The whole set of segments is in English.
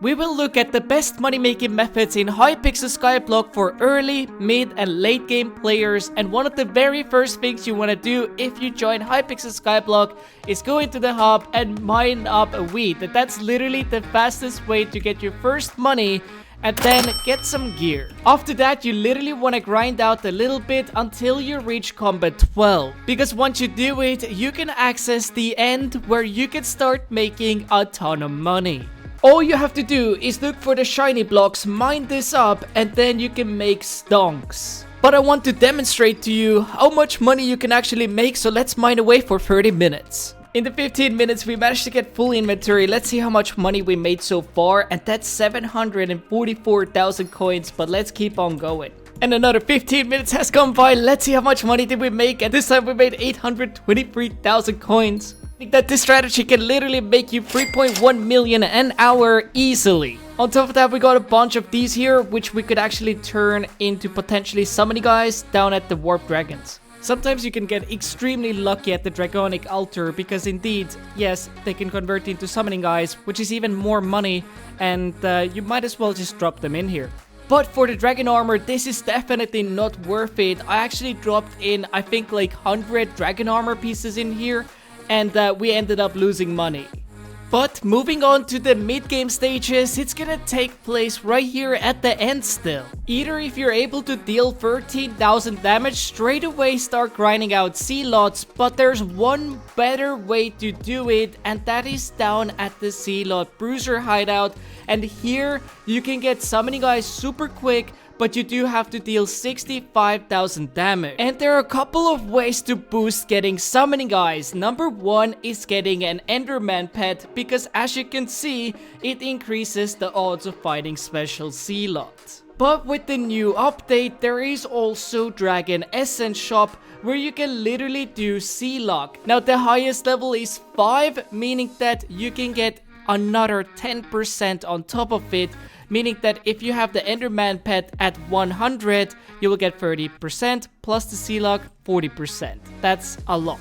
we will look at the best money making methods in Hypixel Skyblock for early, mid and late game players, and one of the very first things you want to do if you join Hypixel Skyblock is go into the hub and mine up a wheat. That's literally the fastest way to get your first money and then get some gear. After that, you literally want to grind out a little bit until you reach combat 12, because once you do it, you can access the end where you can start making a ton of money. All you have to do is look for the shiny blocks, mine this up, and then you can make stonks. But I want to demonstrate to you how much money you can actually make, so let's mine away for 30 minutes. In the 15 minutes, we managed to get full inventory. Let's see how much money we made so far, and that's 744,000 coins, but let's keep on going. And another 15 minutes has gone by. Let's see how much money did we make, and this time we made 823,000 coins. I think that this strategy can literally make you 3.1 million an hour easily. On top of that, we got a bunch of these here, which we could actually turn into potentially summoning guys down at the warp dragons. Sometimes you can get extremely lucky at the dragonic altar, because indeed, yes, they can convert into summoning guys, which is even more money, and you might as well just drop them in here. But for the dragon armor, this is definitely not worth it. I actually dropped in, I think, like 100 dragon armor pieces in here, and we ended up losing money. But moving on to the mid-game stages, it's gonna take place right here at the end still. Either if you're able to deal 13,000 damage, straight away start grinding out sea lots, but there's one better way to do it, and that is down at the sea lot bruiser hideout. And here you can get summoning guys super quick, but you do have to deal 65,000 damage. And there are a couple of ways to boost getting summoning guys. Number one is getting an Enderman pet, because as you can see, it increases the odds of fighting special sea lot. But with the new update, there is also Dragon Essence Shop, where you can literally do sea lock. Now the highest level is 5, meaning that you can get another 10% on top of it, meaning that if you have the Enderman pet at 100, you will get 30% plus the sea lock 40%. That's a lot.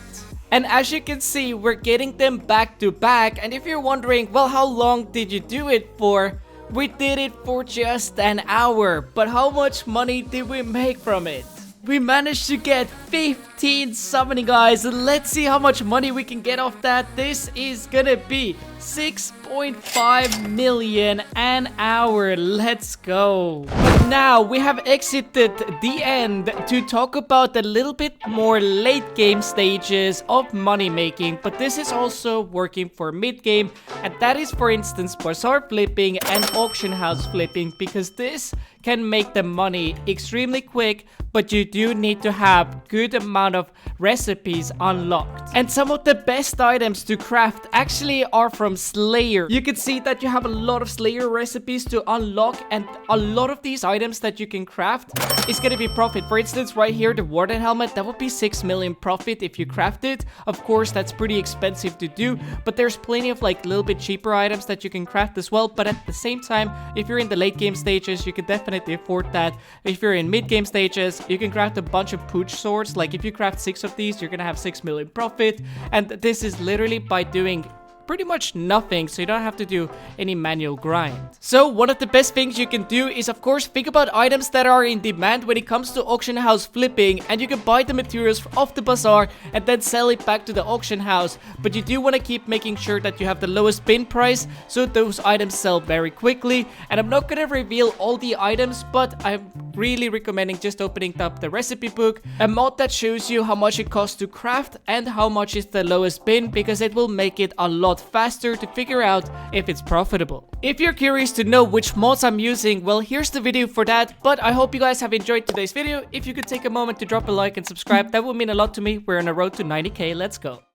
And as you can see, we're getting them back to back. And if you're wondering, well, how long did you do it for? We did it for just an hour. But how much money did we make from it? We managed to get 15 summoning guys. Let's see how much money we can get off that. This is gonna be 6.5 million an hour. Let's go. But now we have exited the end to talk about a little bit more late game stages of money making, but this is also working for mid game, and that is, for instance, bazaar flipping and auction house flipping, because this can make the money extremely quick, but you do need to have good amount of recipes unlocked. And some of the best items to craft actually are from Slayer. You can see that you have a lot of Slayer recipes to unlock, and a lot of these items that you can craft is gonna be profit. For instance, right here, the Warden helmet, that would be 6 million profit if you craft it. Of course, that's pretty expensive to do, but there's plenty of like little bit cheaper items that you can craft as well. But at the same time, if you're in the late game stages, you can definitely afford that. If you're in mid game stages, you can craft a bunch of pooch swords. Like if you craft 6 of these, you're gonna have 6 million profit, and this is literally by doing pretty much nothing, so you don't have to do any manual grind. So one of the best things you can do is, of course, think about items that are in demand when it comes to auction house flipping, and you can buy the materials off the bazaar and then sell it back to the auction house. But you do want to keep making sure that you have the lowest bin price, so those items sell very quickly. And I'm not gonna reveal all the items, but I'm really recommending just opening up the recipe book, a mod that shows you how much it costs to craft and how much is the lowest bin, because it will make it a lot faster to figure out if it's profitable. If you're curious to know which mods I'm using, well, here's the video for that. But I hope you guys have enjoyed today's video. If you could take a moment to drop a like and subscribe, that would mean a lot to me. We're on a road to 90k. Let's go.